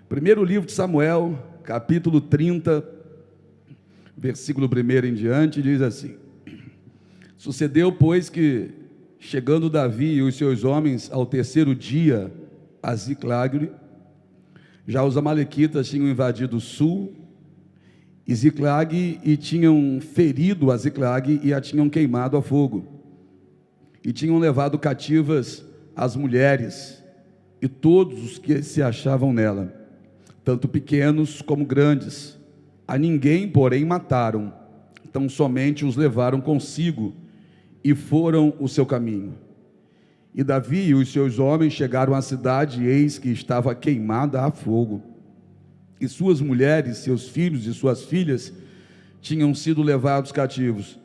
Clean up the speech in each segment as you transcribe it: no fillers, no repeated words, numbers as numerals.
Primeiro livro de Samuel, capítulo 30, versículo 1 em diante, diz assim: Sucedeu, pois, que, chegando Davi e os seus homens ao terceiro dia a Ziclague, já os amalequitas tinham invadido o sul e Ziclague, e tinham ferido a Ziclague e a tinham queimado a fogo, e tinham levado cativas as mulheres e todos os que se achavam nela, tanto pequenos como grandes. A ninguém, porém, mataram, então somente os levaram consigo e foram o seu caminho. E Davi e os seus homens chegaram à cidade, e eis que estava queimada a fogo, e suas mulheres, seus filhos e suas filhas tinham sido levados cativos.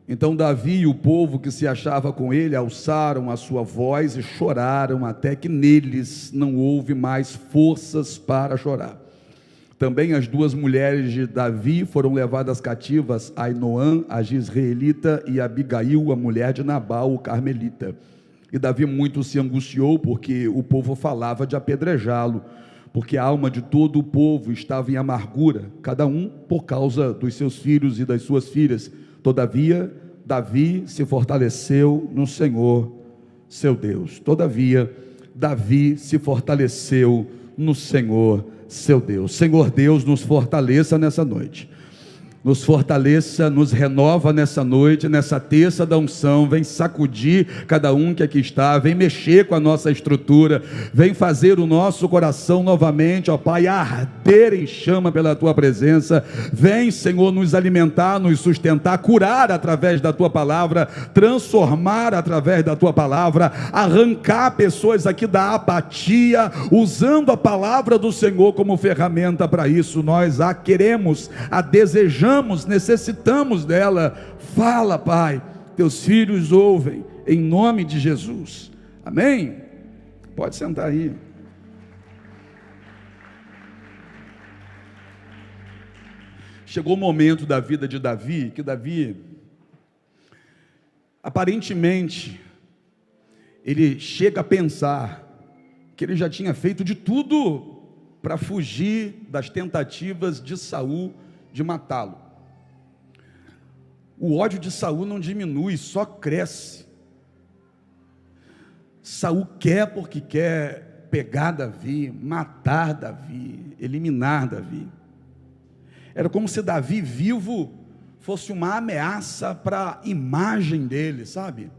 Então Davi e o povo que se achava com ele alçaram a sua voz e choraram, até que neles não houve mais forças para chorar. Também as duas mulheres de Davi foram levadas cativas, Ainoã, a Jezreelita, e Abigail, a mulher de Nabal, o Carmelita. E Davi muito se angustiou, porque o povo falava de apedrejá-lo, porque a alma de todo o povo estava em amargura, cada um por causa dos seus filhos e das suas filhas. Todavia, Davi se fortaleceu no Senhor, seu Deus. Todavia, Davi se fortaleceu no Senhor, seu Deus. Senhor Deus, nos fortaleça nessa noite. Nos fortaleça, nos renova nessa noite, nessa terça da unção. Vem sacudir cada um que aqui está, vem mexer com a nossa estrutura, vem fazer o nosso coração novamente, ó Pai, arder em chama pela Tua presença. Vem, Senhor, nos alimentar, nos sustentar, curar através da Tua palavra, transformar através da Tua palavra, arrancar pessoas aqui da apatia, usando a palavra do Senhor como ferramenta para isso. Nós a queremos, a desejamos, necessitamos dela. Fala, Pai, teus filhos ouvem, em nome de Jesus, amém? Pode sentar aí. Chegou o momento da vida de Davi, que Davi, aparentemente, ele chega a pensar que ele já tinha feito de tudo para fugir das tentativas de Saul de matá-lo. O ódio de Saul não diminui, só cresce. Saul quer porque quer pegar Davi, matar Davi, eliminar Davi. Era como se Davi vivo fosse uma ameaça para a imagem dele, sabe?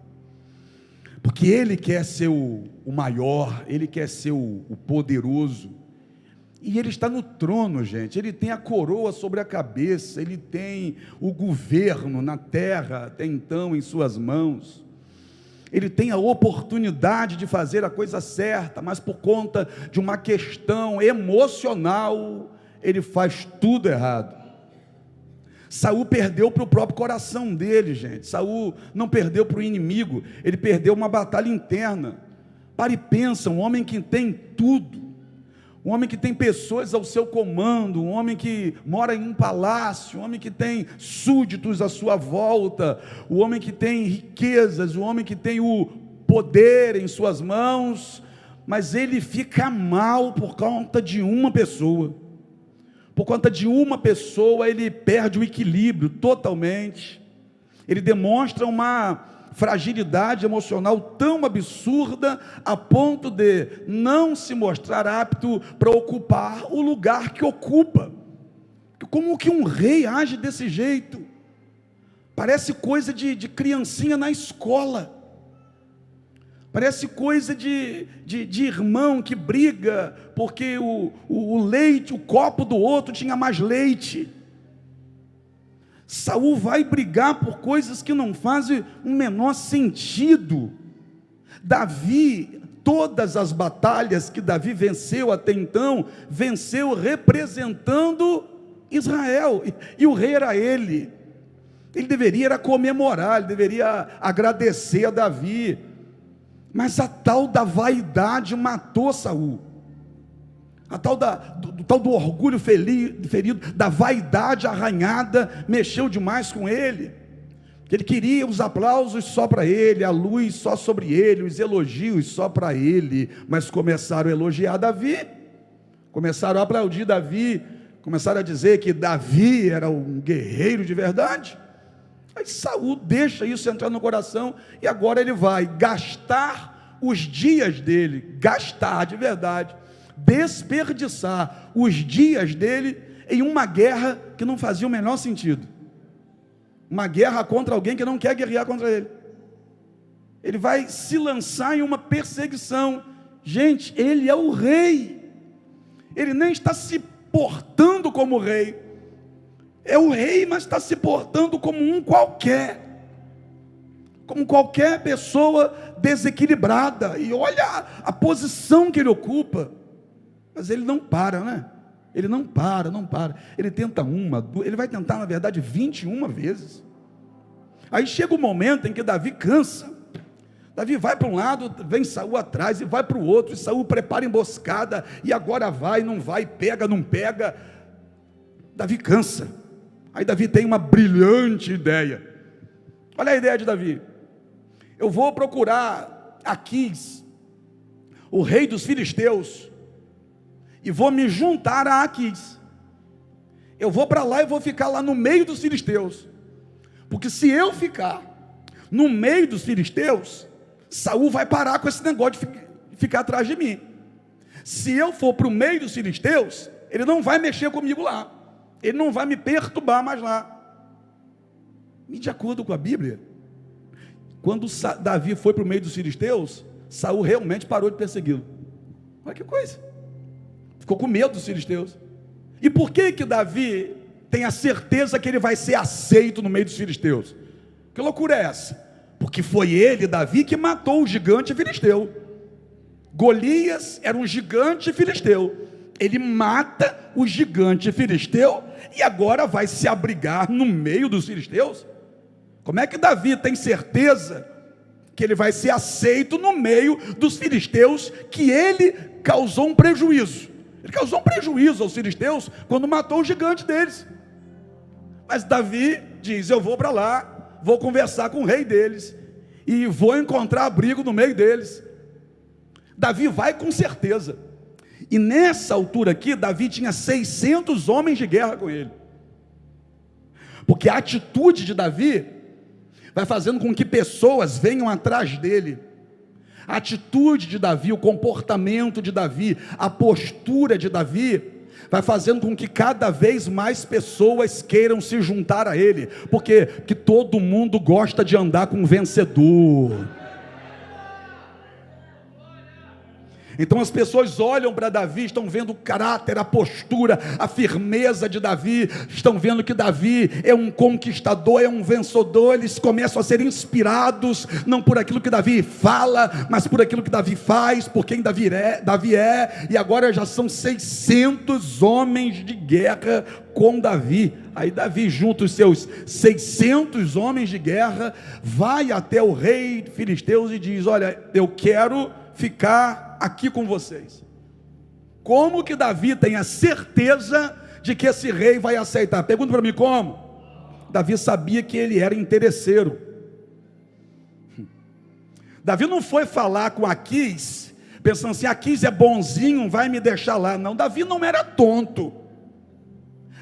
Porque ele quer ser o maior, ele quer ser o poderoso. E ele está no trono, gente. Ele tem a coroa sobre a cabeça, ele tem o governo na terra até então em suas mãos. Ele tem a oportunidade de fazer a coisa certa, mas por conta de uma questão emocional, ele faz tudo errado. Saul perdeu para o próprio coração dele, gente. Saul não perdeu para o inimigo, ele perdeu uma batalha interna. Para e pensa, um homem que tem tudo, um homem que tem pessoas ao seu comando, um homem que mora em um palácio, um homem que tem súditos à sua volta, o homem que tem riquezas, o homem que tem o poder em suas mãos, mas ele fica mal por conta de uma pessoa. Por conta de uma pessoa, ele perde o equilíbrio totalmente. Ele demonstra uma fragilidade emocional tão absurda, a ponto de não se mostrar apto para ocupar o lugar que ocupa. Como que um rei age desse jeito? Parece coisa de criancinha na escola. Parece coisa de irmão que briga porque o leite, o copo do outro tinha mais leite. Saul vai brigar por coisas que não fazem o menor sentido. Davi, todas as batalhas que Davi venceu até então, venceu representando Israel, e o rei era ele. Ele deveria comemorar, ele deveria agradecer a Davi, mas a tal da vaidade matou Saul. A tal do orgulho ferido, da vaidade arranhada, mexeu demais com ele. Ele queria os aplausos só para ele, a luz só sobre ele, os elogios só para ele, mas começaram a elogiar Davi. Começaram a aplaudir Davi, começaram a dizer que Davi era um guerreiro de verdade. Aí Saul deixa isso entrar no coração, e agora ele vai gastar os dias dele, gastar de verdade, desperdiçar os dias dele em uma guerra que não fazia o menor sentido. Uma guerra contra alguém que não quer guerrear contra ele. Ele vai se lançar em uma perseguição. Gente, ele é o rei. Ele nem está se portando como rei. É o rei, mas está se portando como um qualquer. Como qualquer pessoa desequilibrada. E olha a posição que ele ocupa. Mas ele não para, né? Ele não para. Ele tenta uma, duas, ele vai tentar, na verdade, 21 vezes. Aí chega o momento em que Davi cansa. Davi vai para um lado, vem Saul atrás, e vai para o outro, e Saul prepara emboscada, e agora vai, não vai, pega, não pega. Davi cansa. Aí Davi tem uma brilhante ideia. Olha a ideia de Davi. Eu vou procurar Aquis, o rei dos filisteus, e vou me juntar a Aquis. Eu vou para lá e vou ficar lá no meio dos filisteus, porque se eu ficar no meio dos filisteus, Saul vai parar com esse negócio de ficar atrás de mim. Se eu for para o meio dos filisteus, ele não vai mexer comigo lá, ele não vai me perturbar mais lá. E de acordo com a Bíblia, quando Davi foi para o meio dos filisteus, Saul realmente parou de persegui-lo. Olha que coisa. Ficou com medo dos filisteus. E por que Davi tem a certeza que ele vai ser aceito no meio dos filisteus? Que loucura é essa? Porque foi ele, Davi, que matou o gigante filisteu. Golias era um gigante filisteu. Ele mata o gigante filisteu e agora vai se abrigar no meio dos filisteus? Como é que Davi tem certeza que ele vai ser aceito no meio dos filisteus, que ele causou um prejuízo? Ele causou um prejuízo aos filisteus quando matou o gigante deles. Mas Davi diz: eu vou para lá, vou conversar com o rei deles, e vou encontrar abrigo no meio deles. Davi vai com certeza. E nessa altura aqui, Davi tinha 600 homens de guerra com ele. Porque a atitude de Davi vai fazendo com que pessoas venham atrás dele. A atitude de Davi, o comportamento de Davi, a postura de Davi, vai fazendo com que cada vez mais pessoas queiram se juntar a ele. Por quê? Porque todo mundo gosta de andar com um vencedor. Então as pessoas olham para Davi, estão vendo o caráter, a postura, a firmeza de Davi, estão vendo que Davi é um conquistador, é um vencedor. Eles começam a ser inspirados, não por aquilo que Davi fala, mas por aquilo que Davi faz, por quem Davi é, e agora já são 600 homens de guerra com Davi. Aí Davi junta os seus 600 homens de guerra, vai até o rei filisteus e diz: olha, eu quero ficar aqui com vocês. Como que Davi tem a certeza de que esse rei vai aceitar? Pergunta para mim como? Davi sabia que ele era interesseiro. Davi não foi falar com Aquis pensando assim: Aquis é bonzinho, vai me deixar lá. Não, Davi não era tonto.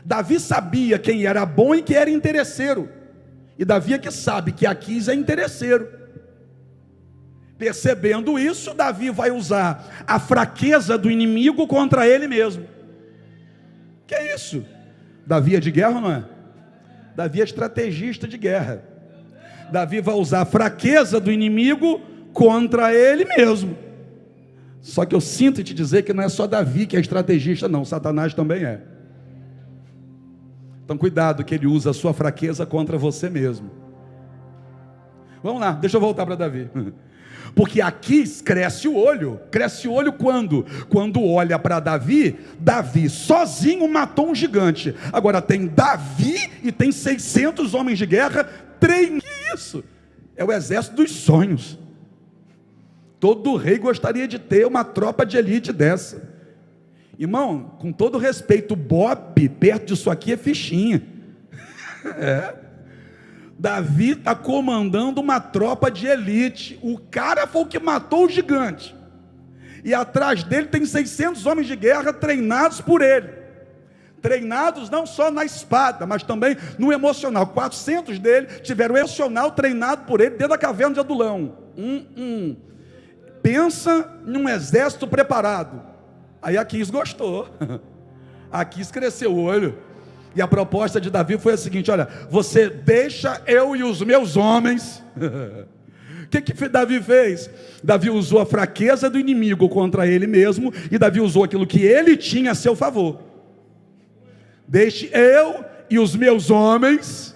Davi sabia quem era bom e quem era interesseiro. E Davi é que sabe que Aquis é interesseiro. Percebendo isso, Davi vai usar a fraqueza do inimigo contra ele mesmo. Que é isso? Davi é de guerra ou não é? Davi é estrategista de guerra. Davi vai usar a fraqueza do inimigo contra ele mesmo. Só que eu sinto te dizer que não é só Davi que é estrategista, não. Satanás também é. Então cuidado, que ele usa a sua fraqueza contra você mesmo. Vamos lá, deixa eu voltar para Davi. Porque aqui cresce o olho quando? Quando olha para Davi, Davi sozinho matou um gigante. Agora tem Davi e tem 600 homens de guerra, que isso? É o exército dos sonhos. Todo rei gostaria de ter uma tropa de elite dessa. Irmão, com todo respeito, Bob perto disso aqui é fichinha. Davi está comandando uma tropa de elite. O cara foi o que matou o gigante. e atrás dele tem 600 homens de guerra treinados por ele. Treinados não só na espada, mas também no emocional. 400 dele tiveram o emocional treinado por ele dentro da caverna de Adulão. Pensa num exército preparado. Aí Aquis gostou. Aquis cresceu o olho. E a proposta de Davi foi a seguinte: olha, você deixa eu e os meus homens. O que Davi fez? Davi usou a fraqueza do inimigo contra ele mesmo, e Davi usou aquilo que ele tinha a seu favor. Deixe eu e os meus homens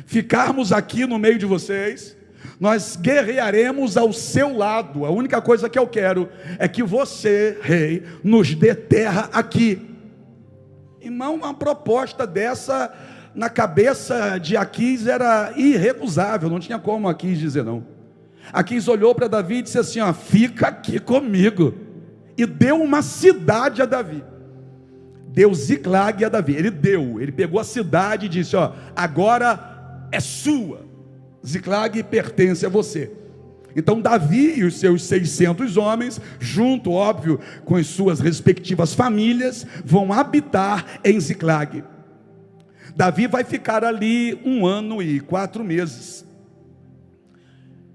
ficarmos aqui no meio de vocês, nós guerrearemos ao seu lado. A única coisa que eu quero é que você, rei, nos dê terra aqui. Irmão, uma proposta dessa na cabeça de Aquis era irrecusável, não tinha como Aquis dizer não. Aquis olhou para Davi e disse assim: ó, fica aqui comigo, e deu uma cidade a Davi. Deu Ziclag a Davi. Ele pegou a cidade e disse: ó, agora é sua. Ziclag pertence a você. Então Davi e os seus 600 homens, junto, óbvio, com as suas respectivas famílias, vão habitar em Ziclag. Davi vai ficar ali 1 ano e 4 meses.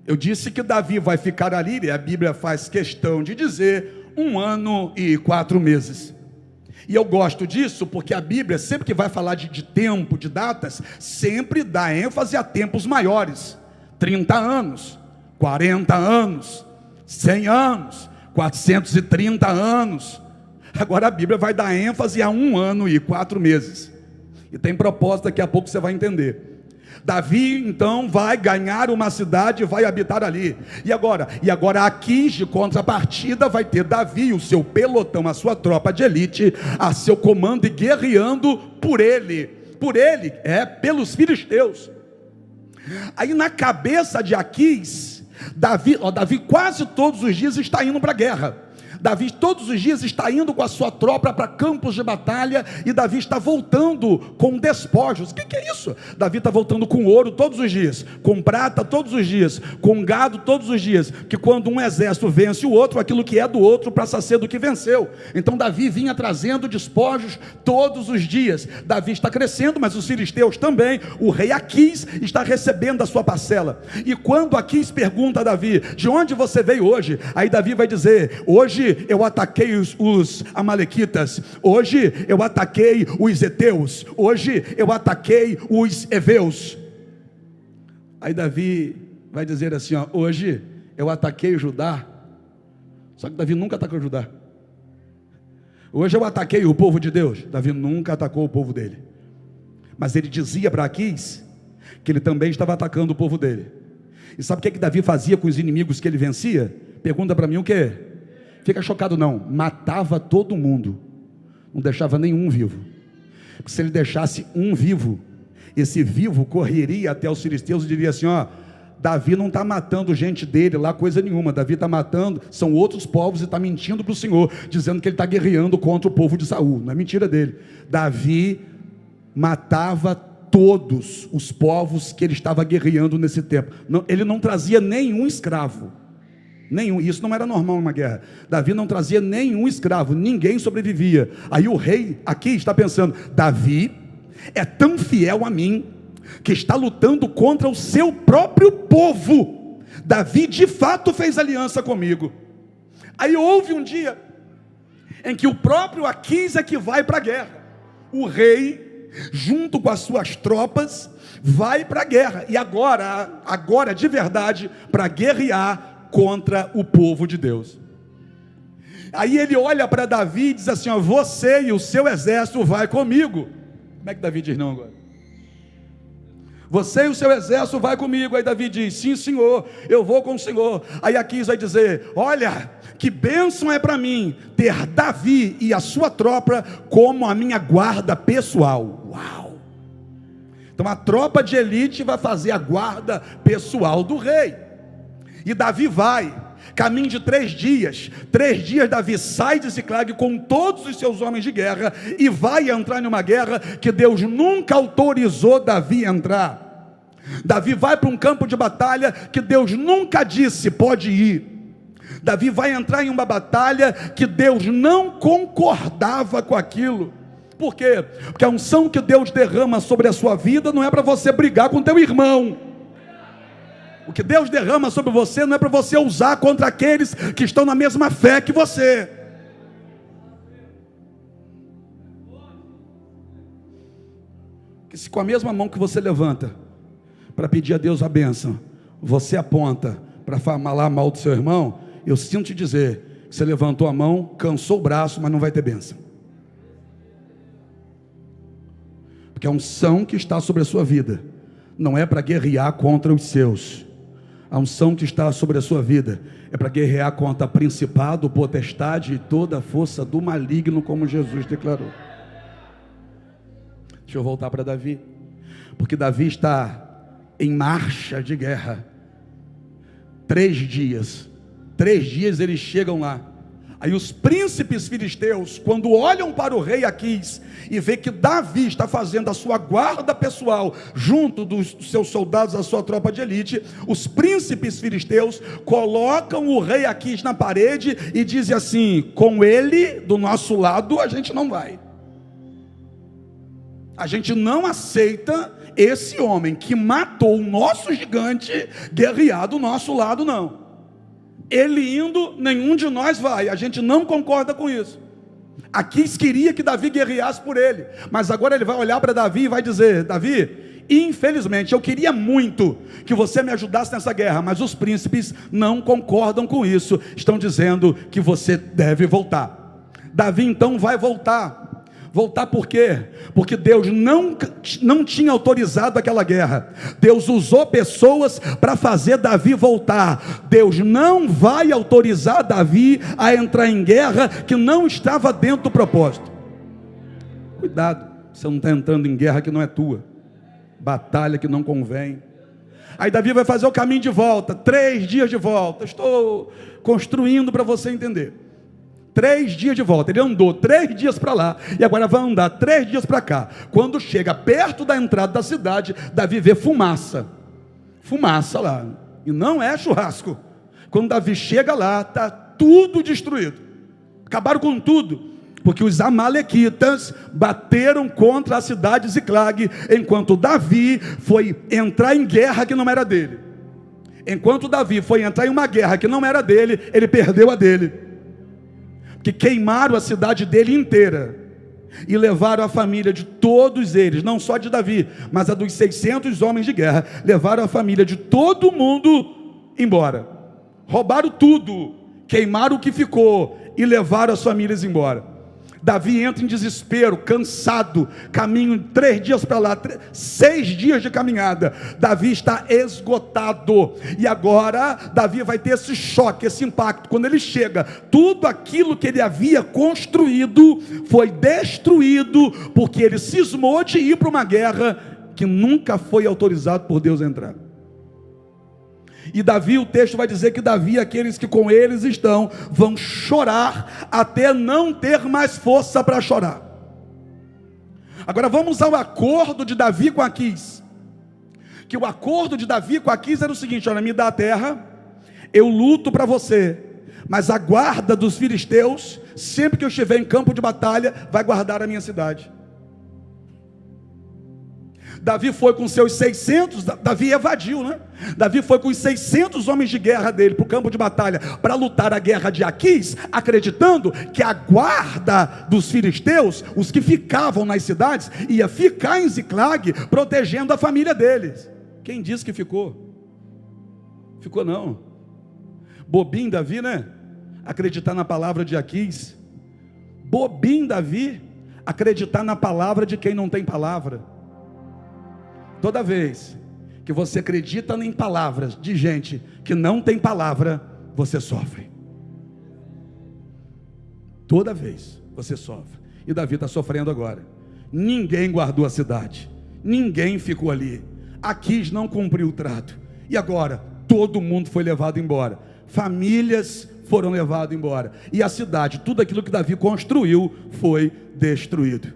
Eu disse que Davi vai ficar ali, e a Bíblia faz questão de dizer 1 ano e 4 meses. E eu gosto disso porque a Bíblia, sempre que vai falar de tempo, de datas, sempre dá ênfase a tempos maiores. 30 anos, 40 anos, 100 anos, 430 anos. Agora a Bíblia vai dar ênfase a 1 ano e 4 meses. E tem propósito, daqui a pouco você vai entender. Davi então vai ganhar uma cidade e vai habitar ali. E agora Aquis, de contrapartida, vai ter Davi, o seu pelotão, a sua tropa de elite, a seu comando e guerreando por ele, pelos filisteus. Aí na cabeça de Aquis, Davi quase todos os dias está indo para a guerra. Davi todos os dias está indo com a sua tropa para campos de batalha, e Davi está voltando com despojos. O que é isso? Davi está voltando com ouro todos os dias, com prata todos os dias, com gado todos os dias, que quando um exército vence o outro, aquilo que é do outro passa a ser do que venceu. Então Davi vinha trazendo despojos todos os dias. Davi está crescendo, mas os filisteus também. O rei Aquis está recebendo a sua parcela. E quando Aquis pergunta a Davi: de onde você veio hoje? Aí Davi vai dizer: hoje eu ataquei os amalequitas, hoje eu ataquei os heteus, hoje eu ataquei os heveus. Aí Davi vai dizer assim: ó, hoje eu ataquei Judá. Só que Davi nunca atacou Judá. Hoje eu ataquei o povo de Deus. Davi nunca atacou o povo dele. Mas ele dizia para Aquis que ele também estava atacando o povo dele. E sabe o que Davi fazia com os inimigos que ele vencia? Pergunta para mim o que? Fica chocado não, matava todo mundo, não deixava nenhum vivo. Porque se ele deixasse um vivo, esse vivo correria até os filisteus e diria assim: ó, Davi não está matando gente dele lá, coisa nenhuma. Davi está matando, são outros povos, e está mentindo para o Senhor, dizendo que ele está guerreando contra o povo de Saul. Não é mentira dele. Davi matava todos os povos que ele estava guerreando nesse tempo. Não, ele não trazia nenhum escravo. Nenhum, isso não era normal numa guerra. Davi não trazia nenhum escravo, ninguém sobrevivia. Aí o rei aqui está pensando: Davi é tão fiel a mim, que está lutando contra o seu próprio povo. Davi de fato fez aliança comigo. Aí houve um dia em que o próprio Aquis é que vai para a guerra. O rei, junto com as suas tropas, vai para a guerra. E agora de verdade, para guerrear contra o povo de Deus. Aí ele olha para Davi e diz assim: ó, você e o seu exército vai comigo. Como é que Davi diz não agora? Você e o seu exército vai comigo. Aí Davi diz: sim senhor, eu vou com o senhor. Aí Aquis vai dizer: olha, que bênção é para mim ter Davi e a sua tropa como a minha guarda pessoal. Uau! Então a tropa de elite vai fazer a guarda pessoal do rei. E Davi vai, caminho de 3 dias. 3 dias Davi sai de Ziclag com todos os seus homens de guerra e vai entrar numa guerra que Deus nunca autorizou Davi a entrar. Davi vai para um campo de batalha que Deus nunca disse: pode ir. Davi vai entrar em uma batalha que Deus não concordava com aquilo. Por quê? Porque a unção que Deus derrama sobre a sua vida não é para você brigar com teu irmão. O que Deus derrama sobre você não é para você usar contra aqueles que estão na mesma fé que você. Que se com a mesma mão que você levanta para pedir a Deus a bênção, você aponta para falar mal do seu irmão, eu sinto te dizer que você levantou a mão, cansou o braço, mas não vai ter bênção. Porque a unção que está sobre a sua vida não é para guerrear contra os seus. A unção que está sobre a sua vida é para guerrear contra principado, potestade e toda a força do maligno, como Jesus declarou. Deixa eu voltar para Davi, porque Davi está em marcha de guerra. 3 dias eles chegam lá. Aí os príncipes filisteus, quando olham para o rei Aquis e vê que Davi está fazendo a sua guarda pessoal junto dos seus soldados, a sua tropa de elite, os príncipes filisteus colocam o rei Aquis na parede e dizem assim: com ele do nosso lado a gente não vai. A gente não aceita esse homem que matou o nosso gigante guerrear do nosso lado, não. Ele indo, nenhum de nós vai. A gente não concorda com isso. Aquis queria que Davi guerreasse por ele, mas agora ele vai olhar para Davi e vai dizer: Davi, infelizmente eu queria muito que você me ajudasse nessa guerra, mas os príncipes não concordam com isso, estão dizendo que você deve voltar. Davi então vai voltar. Voltar por quê? Porque Deus não tinha autorizado aquela guerra. Deus usou pessoas para fazer Davi voltar. Deus não vai autorizar Davi a entrar em guerra que não estava dentro do propósito. Cuidado, você não está entrando em guerra que não é tua, batalha que não convém. Aí Davi vai fazer o caminho de volta, 3 dias de volta. Estou construindo para você entender. 3 dias de volta, ele andou 3 dias para lá, e agora vai andar 3 dias para cá. Quando chega perto da entrada da cidade, Davi vê fumaça lá, e não é churrasco. Quando Davi chega lá, está tudo destruído, acabaram com tudo, porque os amalequitas bateram contra a cidade de Ziclag, enquanto Davi foi entrar em guerra que não era dele. Enquanto Davi foi entrar em uma guerra que não era dele, ele perdeu a dele. Que queimaram a cidade dele inteira e levaram a família de todos eles, não só de Davi, mas a dos 600 homens de guerra, levaram a família de todo mundo embora, roubaram tudo, queimaram o que ficou e levaram as famílias embora. Davi entra em desespero, cansado, caminho 3 dias para lá, 6 dias de caminhada. Davi está esgotado, e agora Davi vai ter esse choque, esse impacto. Quando ele chega, tudo aquilo que ele havia construído foi destruído, porque ele cismou de ir para uma guerra que nunca foi autorizado por Deus a entrar. E Davi, o texto vai dizer que Davi e aqueles que com eles estão, vão chorar até não ter mais força para chorar. Agora vamos ao acordo de Davi com Aquis. Que o acordo de Davi com Aquis era o seguinte: olha, me dá a terra, eu luto para você, mas a guarda dos filisteus, sempre que eu estiver em campo de batalha, vai guardar a minha cidade. Davi foi com seus 600, Davi evadiu, né? Davi foi com os 600 homens de guerra dele para o campo de batalha, para lutar a guerra de Aquis, acreditando que a guarda dos filisteus, os que ficavam nas cidades, ia ficar em Ziclag, protegendo a família deles. Quem disse que ficou? Ficou não. Bobinho Davi, né? Acreditar na palavra de Aquis. Bobinho Davi, acreditar na palavra de quem não tem palavra. Toda vez que você acredita em palavras de gente que não tem palavra, você sofre. Toda vez você sofre. E Davi está sofrendo agora. Ninguém guardou a cidade, ninguém ficou ali. Aquis não cumpriu o trato, e agora todo mundo foi levado embora. Famílias foram levadas embora, e a cidade, tudo aquilo que Davi construiu, foi destruído.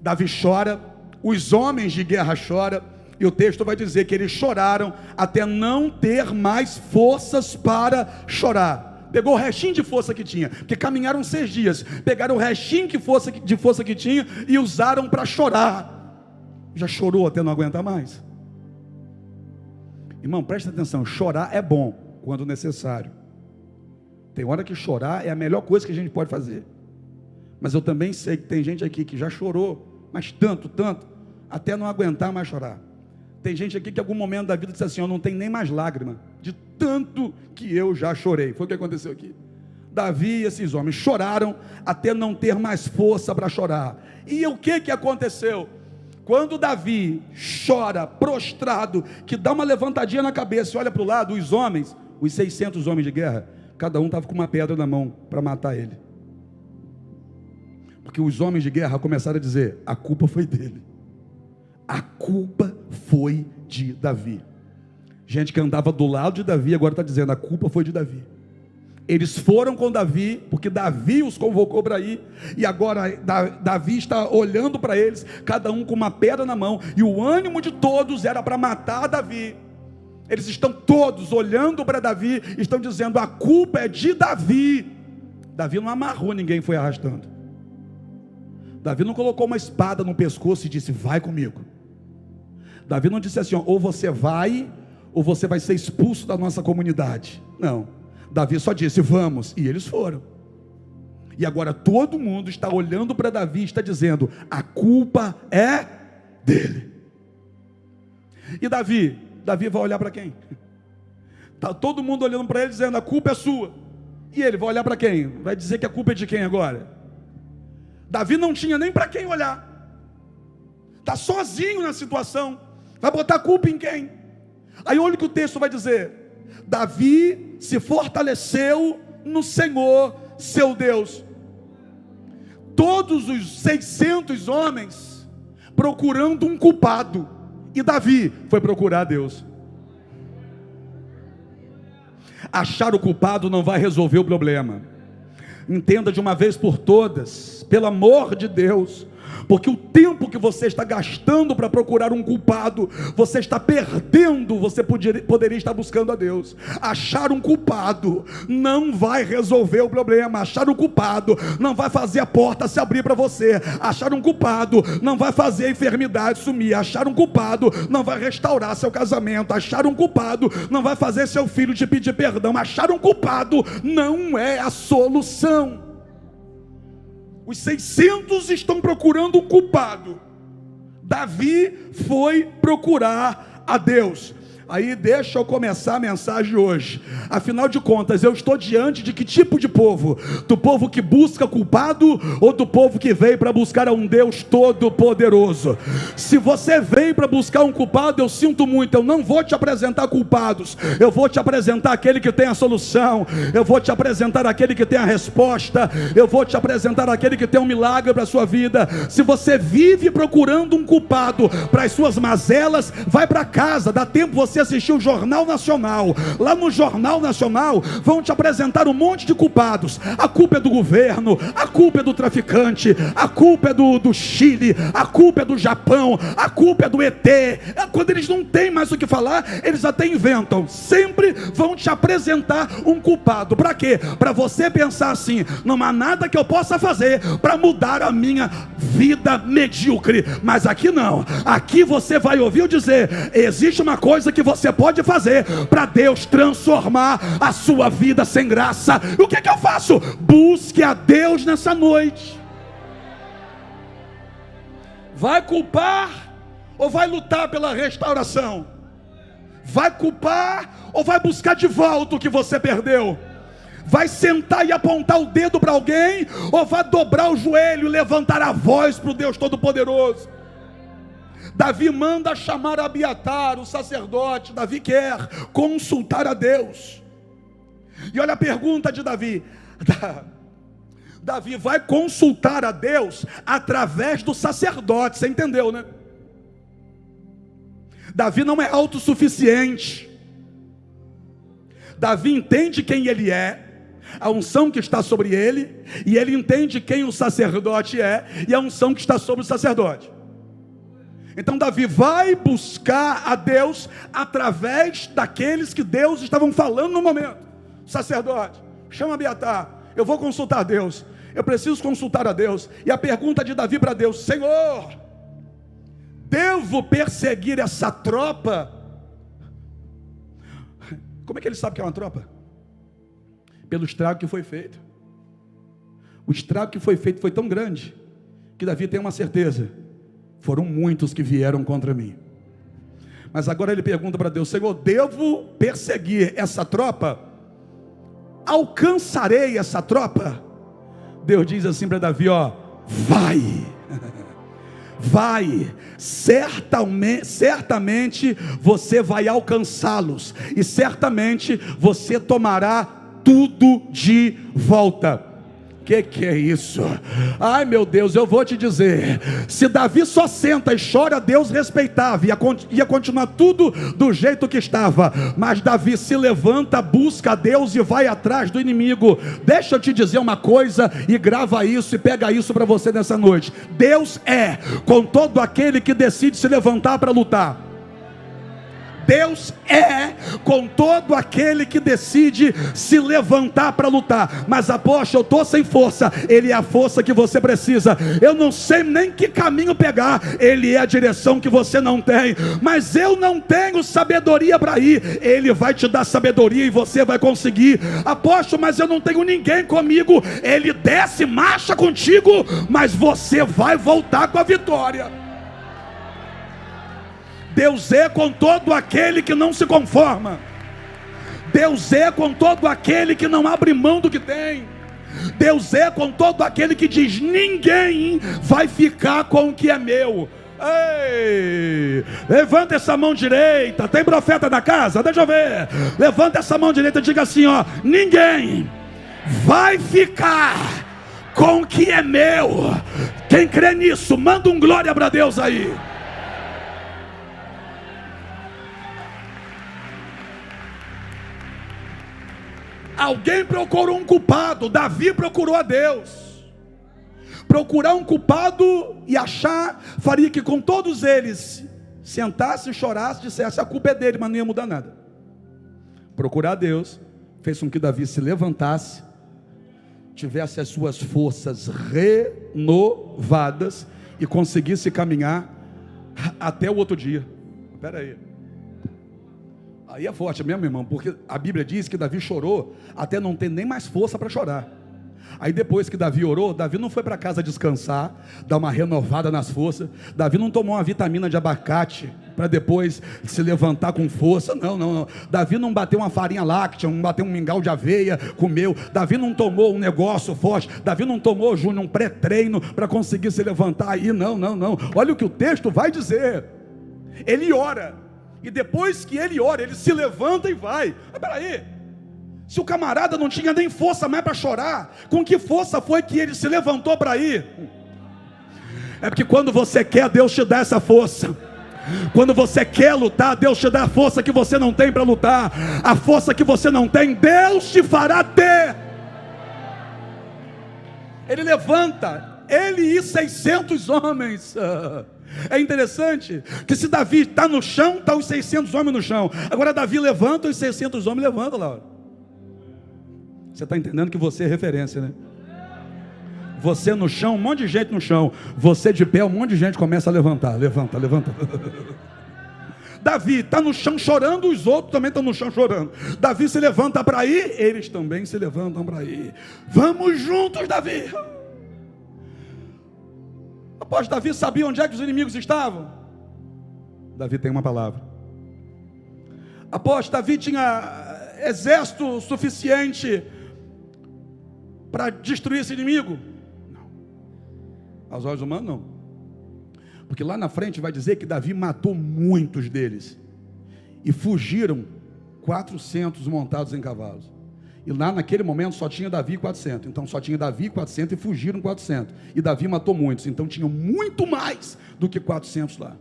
Davi chora, os homens de guerra choram, E o texto vai dizer que eles choraram até não ter mais forças para chorar. Pegou o restinho de força que tinha, porque caminharam 6 dias, pegaram o restinho de força que tinha e usaram para chorar. Já chorou até não aguentar mais? Irmão, presta atenção, chorar é bom quando necessário. Tem hora que chorar é a melhor coisa que a gente pode fazer. Mas eu também sei que tem gente aqui que já chorou, mas tanto, até não aguentar mais chorar. Tem gente aqui que em algum momento da vida disse assim: eu não tenho nem mais lágrima, de tanto que eu já chorei. Foi o que aconteceu aqui. Davi e esses homens choraram até não ter mais força para chorar. E o que aconteceu? Quando Davi chora, prostrado, que dá uma levantadinha na cabeça e olha para o lado, os homens, os 600 homens de guerra, cada um estava com uma pedra na mão para matar ele. Porque os homens de guerra começaram a dizer: a culpa foi dele. A culpa foi de Davi. Gente que andava do lado de Davi agora está dizendo: a culpa foi de Davi. Eles foram com Davi, porque Davi os convocou para ir, e agora Davi está olhando para eles, cada um com uma pedra na mão, e o ânimo de todos era para matar Davi. Eles estão todos olhando para Davi, estão dizendo: a culpa é de Davi. Davi não amarrou ninguém, foi arrastando. Davi não colocou uma espada no pescoço e disse: vai comigo. Davi não disse assim: ou você vai, ou você vai ser expulso da nossa comunidade. Não, Davi só disse: vamos, e eles foram. E agora todo mundo está olhando para Davi e está dizendo: a culpa é dele. E Davi vai olhar para quem? Está todo mundo olhando para ele dizendo: a culpa é sua. E ele vai olhar para quem? Vai dizer que a culpa é de quem agora? Davi não tinha nem para quem olhar, está sozinho na situação, vai botar a culpa em quem? Aí olha o que o texto vai dizer: Davi se fortaleceu no Senhor seu Deus. Todos os 600 homens procurando um culpado, e Davi foi procurar a Deus. Achar o culpado não vai resolver o problema. Entenda de uma vez por todas, pelo amor de Deus, porque o tempo que você está gastando para procurar um culpado, você está perdendo. Você poderia estar buscando a Deus. Achar um culpado não vai resolver o problema. Achar um culpado não vai fazer a porta se abrir para você. Achar um culpado não vai fazer a enfermidade sumir. Achar um culpado não vai restaurar seu casamento. Achar um culpado não vai fazer seu filho te pedir perdão. Achar um culpado não é a solução. Os 600 estão procurando um culpado. Davi foi procurar a Deus. Aí deixa eu começar a mensagem hoje. Afinal de contas, eu estou diante de que tipo de povo? Do povo que busca culpado, ou do povo que veio para buscar a um Deus todo poderoso? Se você veio para buscar um culpado, eu sinto muito, eu não vou te apresentar culpados, eu vou te apresentar aquele que tem a solução, eu vou te apresentar aquele que tem a resposta, eu vou te apresentar aquele que tem um milagre para a sua vida. Se você vive procurando um culpado para as suas mazelas, vai para casa, dá tempo você assistir o Jornal Nacional. Lá no Jornal Nacional vão te apresentar um monte de culpados. A culpa é do governo, a culpa é do traficante, a culpa é do Chile, a culpa é do Japão, a culpa é do ET. Quando eles não têm mais o que falar, eles até inventam. Sempre vão te apresentar um culpado. Para quê? Para você pensar assim: não há nada que eu possa fazer para mudar a minha vida medíocre. Mas aqui não. Aqui você vai ouvir eu dizer: existe uma coisa que você pode fazer para Deus transformar a sua vida sem graça. E o que eu faço? Busque a Deus nessa noite. Vai culpar ou vai lutar pela restauração? Vai culpar ou vai buscar de volta o que você perdeu? Vai sentar e apontar o dedo para alguém, ou vai dobrar o joelho e levantar a voz para o Deus Todo-Poderoso? Davi manda chamar Abiatar, o sacerdote. Davi quer consultar a Deus. E olha a pergunta de Davi. Davi vai consultar a Deus através do sacerdote. Você entendeu, né? Davi não é autossuficiente. Davi entende quem ele é, a unção que está sobre ele, e ele entende quem o sacerdote é, e a unção que está sobre o sacerdote. Então Davi vai buscar a Deus através daqueles que Deus estavam falando no momento. Sacerdote, chama Abiatar, eu vou consultar a Deus, eu preciso consultar a Deus. E a pergunta de Davi para Deus: Senhor, devo perseguir essa tropa? Como é que ele sabe que é uma tropa? Pelo estrago que foi feito. O estrago que foi feito foi tão grande que Davi tem uma certeza: foram muitos que vieram contra mim. Mas agora ele pergunta para Deus: Senhor, devo perseguir essa tropa? Alcançarei essa tropa? Deus diz assim para Davi: ó, vai, vai, certamente você vai alcançá-los, e certamente você tomará tudo de volta. Que é isso? Ai meu Deus, eu vou te dizer, se Davi só senta e chora, Deus respeitava, ia continuar tudo do jeito que estava. Mas Davi se levanta, busca a Deus e vai atrás do inimigo. Deixa eu te dizer uma coisa, e grava isso e pega isso para você nessa noite: Deus é com todo aquele que decide se levantar para lutar. Deus é com todo aquele que decide se levantar para lutar. Mas apóstolo, eu estou sem força. Ele é a força que você precisa. Eu não sei nem que caminho pegar. Ele é a direção que você não tem. Mas eu não tenho sabedoria para ir. Ele vai te dar sabedoria e você vai conseguir. Apóstolo, mas eu não tenho ninguém comigo. Ele desce, marcha contigo, mas você vai voltar com a vitória. Deus é com todo aquele que não se conforma. Deus é com todo aquele que não abre mão do que tem. Deus é com todo aquele que diz: ninguém vai ficar com o que é meu. Ei, levanta essa mão direita. Tem profeta na casa? Deixa eu ver. Levanta essa mão direita e diga assim: ó, ninguém vai ficar com o que é meu. Quem crê nisso, manda um glória para Deus aí. Alguém procurou um culpado. Davi procurou a Deus. Procurar um culpado e achar faria que com todos eles sentasse, chorasse, dissesse: a culpa é dele, mas não ia mudar nada. Procurar a Deus fez com que Davi se levantasse, tivesse as suas forças renovadas e conseguisse caminhar até o outro dia. Espera aí. Aí é forte mesmo, irmão, porque a Bíblia diz que Davi chorou até não ter nem mais força para chorar. Aí depois que Davi orou, Davi não foi para casa descansar, dar uma renovada nas forças. Davi não tomou uma vitamina de abacate para depois se levantar com força. Não. Davi não bateu uma farinha láctea, não bateu um mingau de aveia, comeu. Davi não tomou um negócio forte. Davi não tomou, Júnior, um pré-treino para conseguir se levantar aí. Não. Olha o que o texto vai dizer. Ele ora. E depois que ele ora, ele se levanta e vai. Mas peraí, se o camarada não tinha nem força mais para chorar, com que força foi que ele se levantou para ir? É porque quando você quer, Deus te dá essa força. Quando você quer lutar, Deus te dá a força que você não tem para lutar. A força que você não tem, Deus te fará ter. Ele levanta, ele e 600 homens. É interessante que se Davi está no chão, está os 600 homens no chão. Agora Davi levanta, os 600 homens levantam lá. Você está entendendo que você é referência, né? Você no chão, um monte de gente no chão. Você de pé, um monte de gente começa a levantar. Levanta. Davi está no chão chorando, os outros também estão no chão chorando. Davi se levanta para ir, eles também se levantam para ir. Vamos juntos, Davi. Após Davi sabia onde é que os inimigos estavam. Davi tem uma palavra. Após Davi tinha exército suficiente para destruir esse inimigo? Não. Aos olhos humanos, não. Porque lá na frente vai dizer que Davi matou muitos deles. E fugiram 400 montados em cavalos. E lá naquele momento só tinha Davi e 400. Então só tinha Davi e 400 e fugiram 400. E Davi matou muitos. Então tinha muito mais do que 400 lá.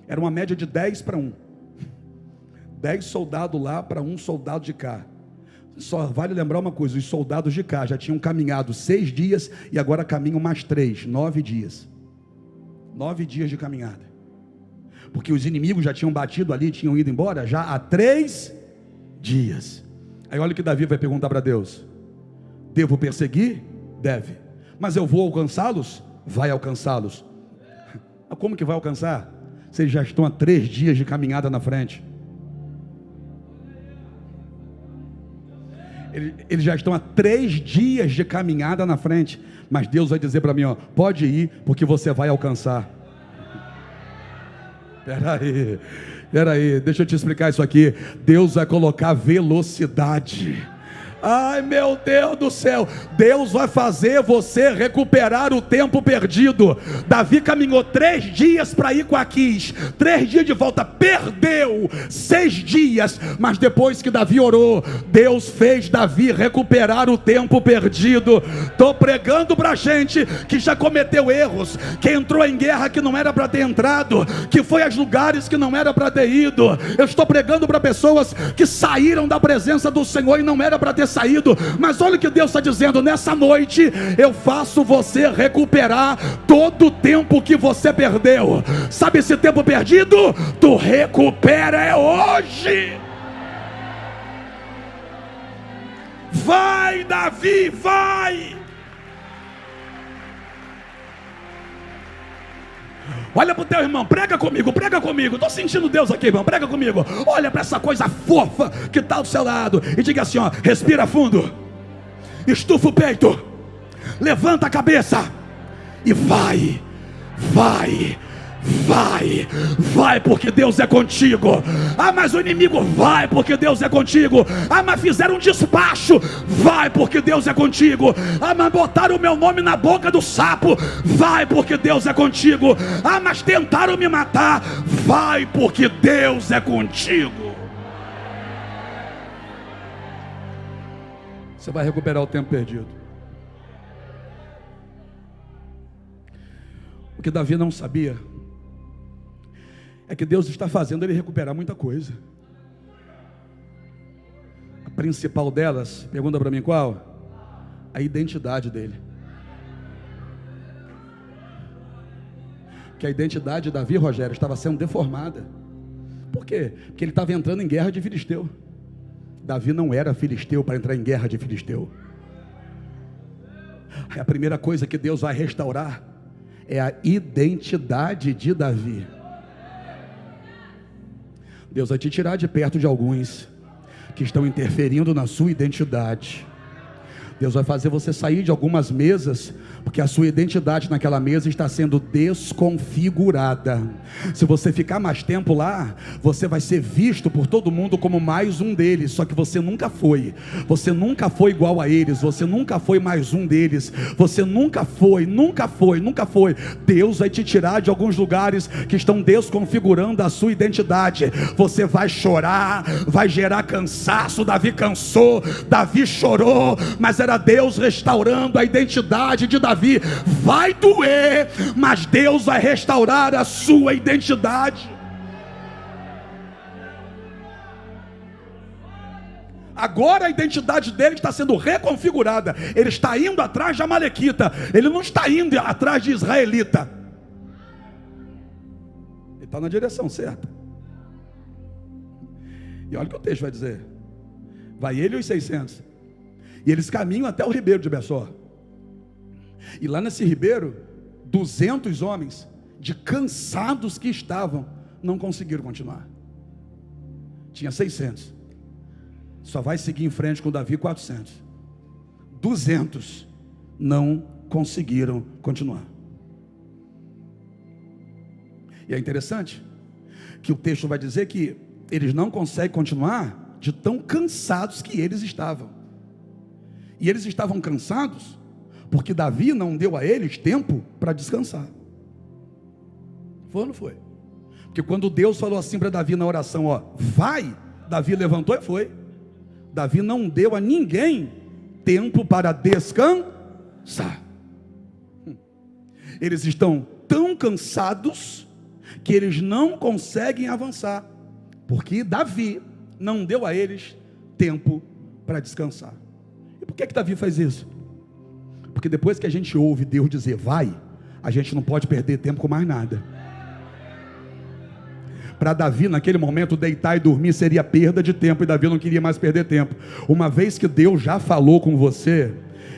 Era uma média de 10 para 1. 10 soldados lá para 1 soldado de cá. Só vale lembrar uma coisa: os soldados de cá já tinham caminhado 6 dias e agora caminham mais 3, 9 dias. 9 dias de caminhada. porque os inimigos já tinham batido ali, tinham ido embora já há 3 dias. Aí olha o que Davi vai perguntar para Deus: devo perseguir? Deve. Mas eu vou alcançá-los? Vai alcançá-los. Como que vai alcançar? Vocês já estão há 3 dias de caminhada na frente. Eles já estão há 3 dias de caminhada na frente. Mas Deus vai dizer para mim, ó, pode ir, porque você vai alcançar. Peraí, deixa eu te explicar isso aqui. Deus vai colocar velocidade. Ai, meu Deus do céu, Deus vai fazer você recuperar o tempo perdido. Davi caminhou 3 dias para ir com Aquis, 3 dias de volta, perdeu 6 dias, mas depois que Davi orou, Deus fez Davi recuperar o tempo perdido. Estou pregando para gente que já cometeu erros, que entrou em guerra que não era para ter entrado, que foi a lugares que não era para ter ido. Eu estou pregando para pessoas que saíram da presença do Senhor e não era para ter saído, mas olha o que Deus está dizendo: nessa noite eu faço você recuperar todo o tempo que você perdeu. Sabe esse tempo perdido? Tu recupera é hoje. Vai, Davi, vai. Olha para o teu irmão, prega comigo, estou sentindo Deus aqui, irmão, prega comigo. Olha para essa coisa fofa que está do seu lado e diga assim, ó, respira fundo, estufa o peito, levanta a cabeça e vai, porque Deus é contigo. Ah, mas o inimigo, vai, porque Deus é contigo. Ah, mas fizeram um despacho, vai, porque Deus é contigo. Ah, mas botaram o meu nome na boca do sapo, vai, porque Deus é contigo. Ah, mas tentaram me matar, vai, porque Deus é contigo. Você vai recuperar o tempo perdido. O que Davi não sabia é que Deus está fazendo ele recuperar muita coisa. A principal delas, pergunta para mim qual? A identidade dele. Que a identidade de Davi, Rogério, estava sendo deformada. Por quê? Porque ele estava entrando em guerra de filisteu. Davi não era filisteu para entrar em guerra de filisteu. A primeira coisa que Deus vai restaurar é a identidade de Davi. Deus vai te tirar de perto de alguns que estão interferindo na sua identidade. Deus vai fazer você sair de algumas mesas, porque a sua identidade naquela mesa está sendo desconfigurada. Se você ficar mais tempo lá, você vai ser visto por todo mundo como mais um deles, só que você nunca foi. Você nunca foi igual a eles, você nunca foi mais um deles. Você nunca foi. Deus vai te tirar de alguns lugares que estão desconfigurando a sua identidade. Você vai chorar, vai gerar cansaço. Davi cansou, Davi chorou, mas era Deus restaurando a identidade de Davi. Vai doer, mas Deus vai restaurar a sua identidade. Agora a identidade dele está sendo reconfigurada. Ele está indo atrás de Amalequita, ele não está indo atrás de israelita. Ele está na direção certa. E olha o que o texto vai dizer: vai ele e os 600, e eles caminham até o ribeiro de Besor. E lá nesse ribeiro, 200 homens, de cansados que estavam, não conseguiram continuar. Tinha 600. Só vai seguir em frente com Davi 400. 200 não conseguiram continuar. E é interessante que o texto vai dizer que eles não conseguem continuar de tão cansados que eles estavam. E eles estavam cansados porque Davi não deu a eles tempo para descansar. Foi ou não foi? Porque quando Deus falou assim para Davi na oração, ó, vai, Davi levantou e foi. Davi não deu a ninguém tempo para descansar. Eles estão tão cansados que eles não conseguem avançar, porque Davi não deu a eles tempo para descansar. E por que Davi faz isso? Porque depois que a gente ouve Deus dizer vai, a gente não pode perder tempo com mais nada. Para Davi, naquele momento, deitar e dormir seria perda de tempo, e Davi não queria mais perder tempo. Uma vez que Deus já falou com você,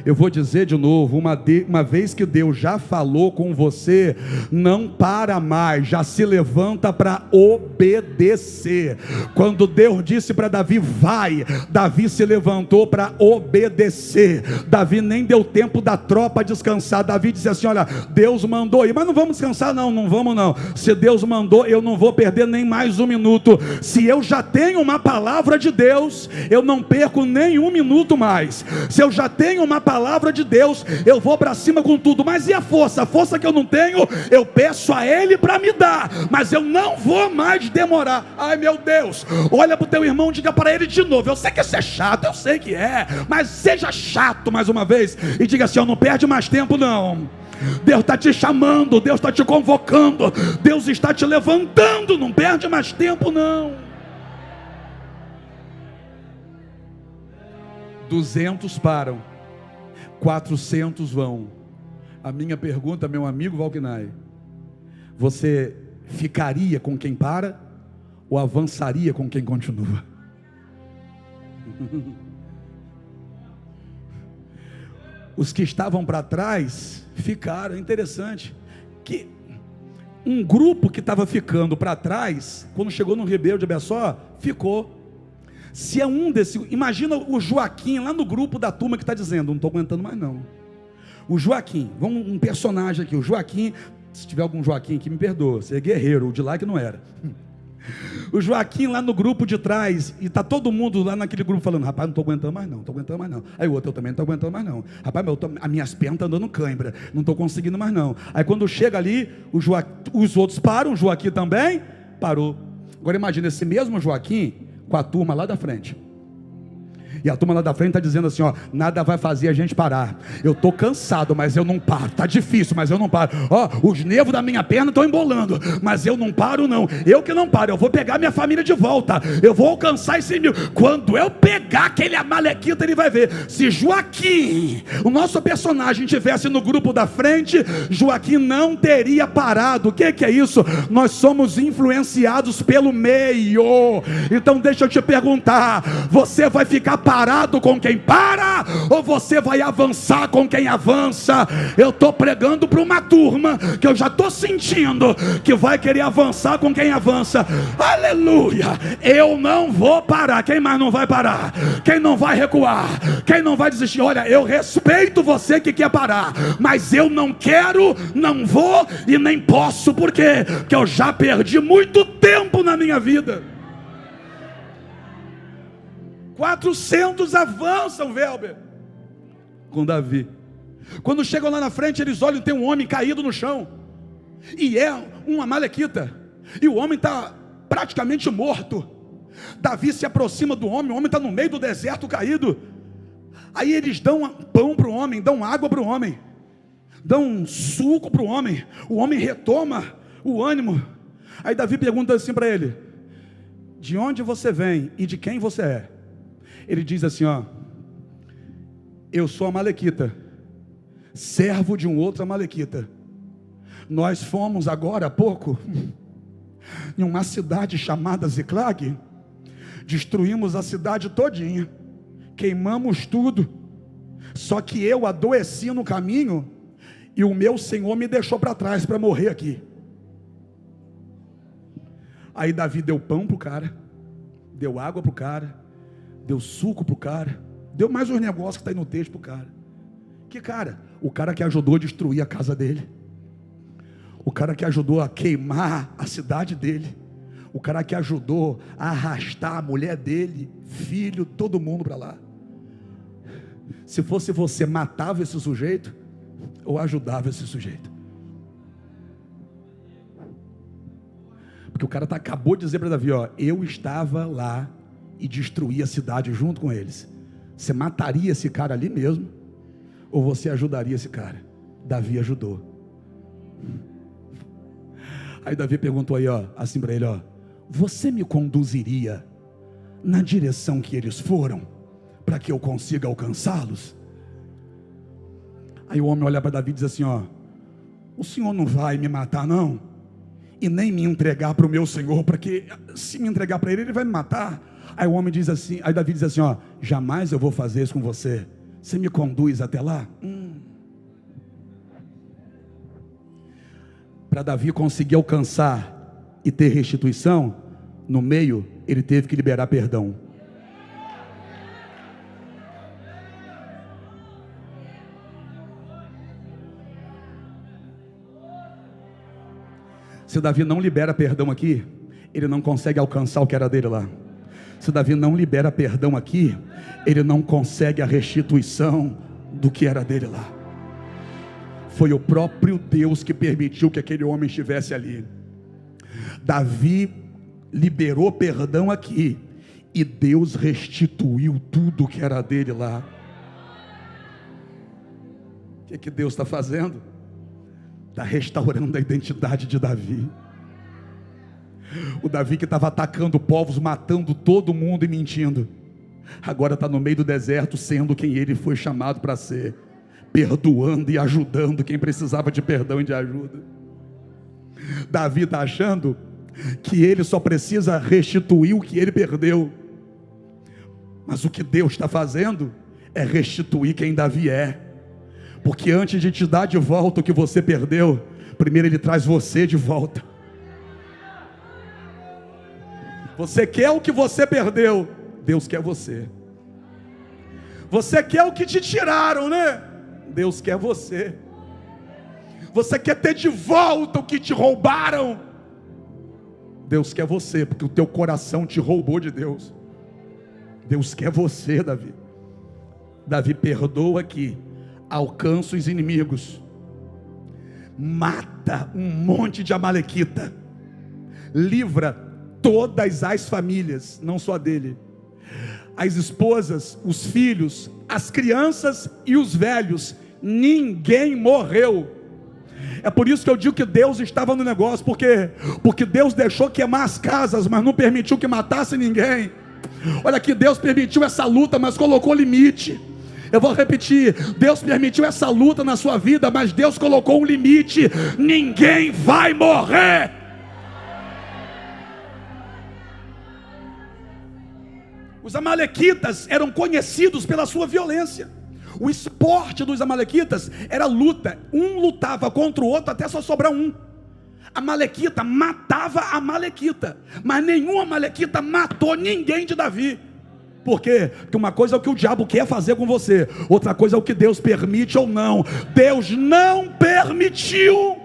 eu vou dizer de novo, uma vez que Deus já falou com você, não para mais, já se levanta para obedecer. Quando Deus disse para Davi, vai, Davi se levantou para obedecer. Davi nem deu tempo da tropa descansar. Davi disse assim, olha, Deus mandou ir, mas não vamos descansar não, não vamos não. Se Deus mandou, eu não vou perder nem mais um minuto. Se eu já tenho uma palavra de Deus, eu não perco nem um minuto mais. Se eu já tenho uma palavra de Deus, eu vou para cima com tudo. Mas e a força? A força que eu não tenho, eu peço a Ele para me dar, mas eu não vou mais demorar. Ai meu Deus, olha para o teu irmão, diga para ele de novo, eu sei que isso é chato, eu sei que é, mas seja chato mais uma vez, e diga assim, ó, não perde mais tempo não. Deus está te chamando, Deus está te convocando, Deus está te levantando, não perde mais tempo não. 200 param, 400 vão. A minha pergunta, meu amigo Valquinai, você ficaria com quem para ou avançaria com quem continua? Os que estavam para trás ficaram. É interessante que um grupo que estava ficando para trás, quando chegou no Ribeiro de Abençó, ficou. Se é um desse, imagina o Joaquim lá no grupo da turma que está dizendo, não estou aguentando mais não. O Joaquim, vamos um personagem aqui, o Joaquim, se tiver algum Joaquim aqui, me perdoa, você é guerreiro, o de lá que não era. O Joaquim lá no grupo de trás, e está todo mundo lá naquele grupo falando, rapaz, não estou aguentando mais não, estou aguentando mais não. Aí o outro, eu também não estou aguentando mais não. Rapaz, as minhas pernas estão dando cãibra, não estou conseguindo mais não. Aí quando chega ali, os outros param, o Joaquim também parou. Agora imagina esse mesmo Joaquim com a turma lá da frente. E a turma lá da frente está dizendo assim, ó, nada vai fazer a gente parar. Eu estou cansado, mas eu não paro. Está difícil, mas eu não paro. Ó, os nervos da minha perna estão embolando, mas eu não paro não. Eu que não paro, eu vou pegar minha família de volta. Eu vou alcançar esse mil. Quando eu pegar aquele amalequita, ele vai ver. Se Joaquim, o nosso personagem, estivesse no grupo da frente, Joaquim não teria parado. O que é isso? Nós somos influenciados pelo meio. Então deixa eu te perguntar, você vai ficar parado com quem para, ou você vai avançar com quem avança? Eu estou pregando para uma turma que eu já estou sentindo que vai querer avançar com quem avança. Aleluia! Eu não vou parar. Quem mais não vai parar? Quem não vai recuar? Quem não vai desistir? Olha, eu respeito você que quer parar, mas eu não quero, não vou e nem posso. Por quê? Porque eu já perdi muito tempo na minha vida. 400 avançam, Velber, com Davi. Quando chegam lá na frente, eles olham, tem um homem caído no chão, e é um amalequita, e o homem está praticamente morto. Davi se aproxima do homem, o homem está no meio do deserto caído. Aí eles dão pão para o homem, dão água para o homem, dão um suco para o homem retoma o ânimo. Aí Davi pergunta assim para ele, de onde você vem e de quem você é? Ele diz assim, ó, eu sou amalequita, servo de um outro amalequita. Nós fomos agora há pouco em uma cidade chamada Ziclag, destruímos a cidade todinha, queimamos tudo, só que eu adoeci no caminho e o meu Senhor me deixou para trás para morrer aqui. Aí Davi deu pão para o cara, deu água para o cara, deu suco para o cara, deu mais uns negócios que está aí no texto para o cara. Que cara? O cara que ajudou a destruir a casa dele, o cara que ajudou a queimar a cidade dele, o cara que ajudou a arrastar a mulher dele, filho, todo mundo para lá. Se fosse você, matava esse sujeito ou ajudava esse sujeito? Porque o cara acabou de dizer para Davi, ó, eu estava lá e destruir a cidade junto com eles. Você mataria esse cara ali mesmo, ou você ajudaria esse cara? Davi ajudou. Aí Davi perguntou aí, ó, assim para ele, ó, você me conduziria na direção que eles foram, para que eu consiga alcançá-los? Aí o homem olha para Davi e diz assim, ó, o senhor não vai me matar não? e nem me entregar para o meu senhor, porque se me entregar para ele, ele vai me matar. Aí o homem diz assim, aí Davi diz assim, ó, jamais eu vou fazer isso com você. Você me conduz até lá? Para Davi conseguir alcançar e ter restituição, no meio ele teve que liberar perdão. Se Davi não libera perdão aqui, ele não consegue alcançar o que era dele lá. Se Davi não libera perdão aqui, ele não consegue a restituição do que era dele lá. Foi o próprio Deus que permitiu que aquele homem estivesse ali. Davi liberou perdão aqui, e Deus restituiu tudo que era dele lá. O que Deus está fazendo? Está restaurando a identidade de Davi. O Davi que estava atacando povos, matando todo mundo e mentindo, agora está no meio do deserto sendo quem ele foi chamado para ser, perdoando e ajudando quem precisava de perdão e de ajuda. Davi está achando que ele só precisa restituir o que ele perdeu, mas o que Deus está fazendo é restituir quem Davi é, porque antes de te dar de volta o que você perdeu, primeiro ele traz você de volta. Você quer o que você perdeu, Deus quer você. Você quer o que te tiraram, né? Deus quer você. Você quer ter de volta o que te roubaram, Deus quer você, porque o teu coração te roubou de Deus. Deus quer você, Davi. Davi perdoa aqui, alcança os inimigos, mata um monte de amalequita, livra todas as famílias, não só dele, as esposas, os filhos, as crianças e os velhos, ninguém morreu. É por isso que eu digo que Deus estava no negócio, porque Deus deixou queimar as casas, mas não permitiu que matasse ninguém. Olha aqui, Deus permitiu essa luta, mas colocou limite. Eu vou repetir, Deus permitiu essa luta na sua vida, mas Deus colocou um limite: ninguém vai morrer. Os amalequitas eram conhecidos pela sua violência. O esporte dos amalequitas era luta. Um lutava contra o outro até só sobrar um. Amalequita matava amalequita, mas nenhum amalequita matou ninguém de Davi. Por quê? Porque uma coisa é o que o diabo quer fazer com você, outra coisa é o que Deus permite ou não. Deus não permitiu.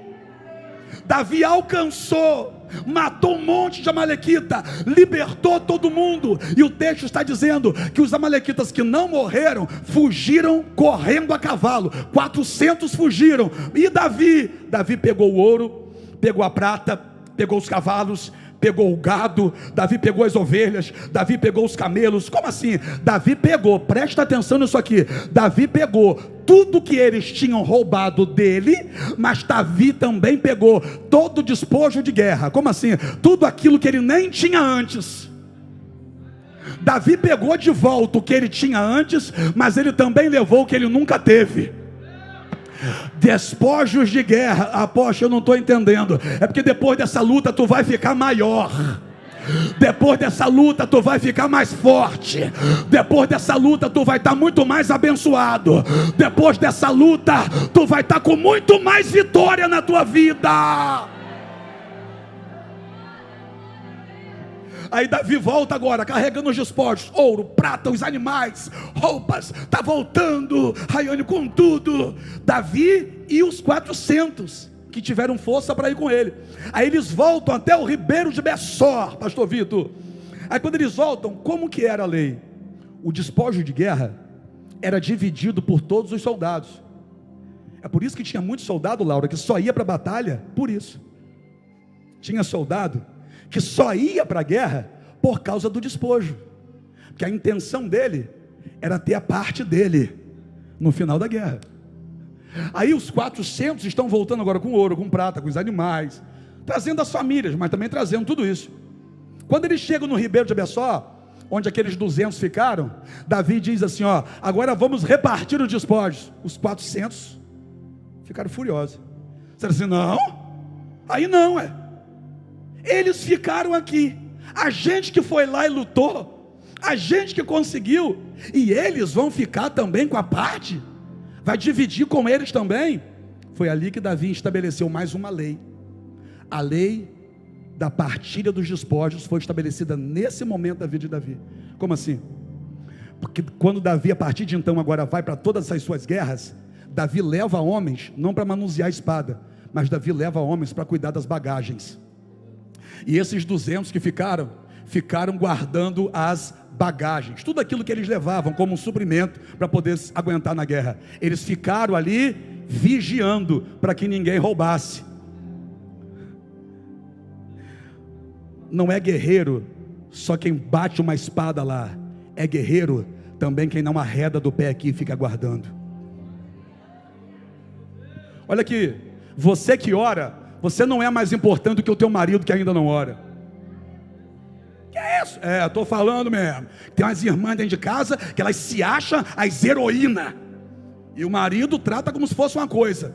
Davi alcançou, matou um monte de amalequita, libertou todo mundo, e o texto está dizendo que os amalequitas que não morreram, fugiram correndo a cavalo, 400 fugiram, e Davi pegou o ouro, pegou a prata, pegou os cavalos, pegou o gado, Davi pegou as ovelhas, Davi pegou os camelos. Como assim? Davi pegou, presta atenção nisso aqui, Davi pegou tudo que eles tinham roubado dele, mas Davi também pegou todo o despojo de guerra. Como assim? Tudo aquilo que ele nem tinha antes. Davi pegou de volta o que ele tinha antes, mas ele também levou o que ele nunca teve. Despojos de guerra. Aposto, eu não estou entendendo. É porque depois dessa luta tu vai ficar maior. Depois dessa luta tu vai ficar mais forte. Depois dessa luta tu vai estar muito mais abençoado. Depois dessa luta tu vai estar com muito mais vitória na tua vida. Aí Davi volta agora, carregando os despojos, ouro, prata, os animais, roupas, está voltando, Raiane com tudo. Davi e os 400 que tiveram força para ir com ele. Aí eles voltam até o ribeiro de Bessor, pastor Vitor. Aí quando eles voltam, como que era a lei? O despojo de guerra era dividido por todos os soldados. É por isso que tinha muito soldado, Laura, que só ia para a batalha por isso. Tinha soldado que só ia para a guerra por causa do despojo, porque a intenção dele era ter a parte dele no final da guerra. Aí os 400 estão voltando agora com ouro, com prata, com os animais, trazendo as famílias, mas também trazendo tudo isso. Quando eles chegam no ribeiro de Bessor, onde aqueles 200 ficaram, Davi diz assim, ó, agora vamos repartir os despojos. Os 400 ficaram furiosos, disseram assim, não, aí não, Eles ficaram aqui, a gente que foi lá e lutou, a gente que conseguiu, e eles vão ficar também com a parte, vai dividir com eles também. Foi ali que Davi estabeleceu mais uma lei. A lei da partilha dos despojos foi estabelecida nesse momento da vida de Davi. Como assim? Porque quando Davi, a partir de então, agora vai para todas as suas guerras, Davi leva homens, não para manusear a espada, mas Davi leva homens para cuidar das bagagens. E esses 200 que ficaram guardando as bagagens, tudo aquilo que eles levavam como um suprimento para poder aguentar na guerra. Eles ficaram ali vigiando para que ninguém roubasse. Não é guerreiro só quem bate uma espada lá, é guerreiro também quem não arreda do pé aqui e fica guardando. Olha aqui, você que ora, você não é mais importante do que o teu marido que ainda não ora. Que é isso? Estou falando mesmo. Tem umas irmãs dentro de casa que elas se acham as heroínas, e o marido trata como se fosse uma coisa.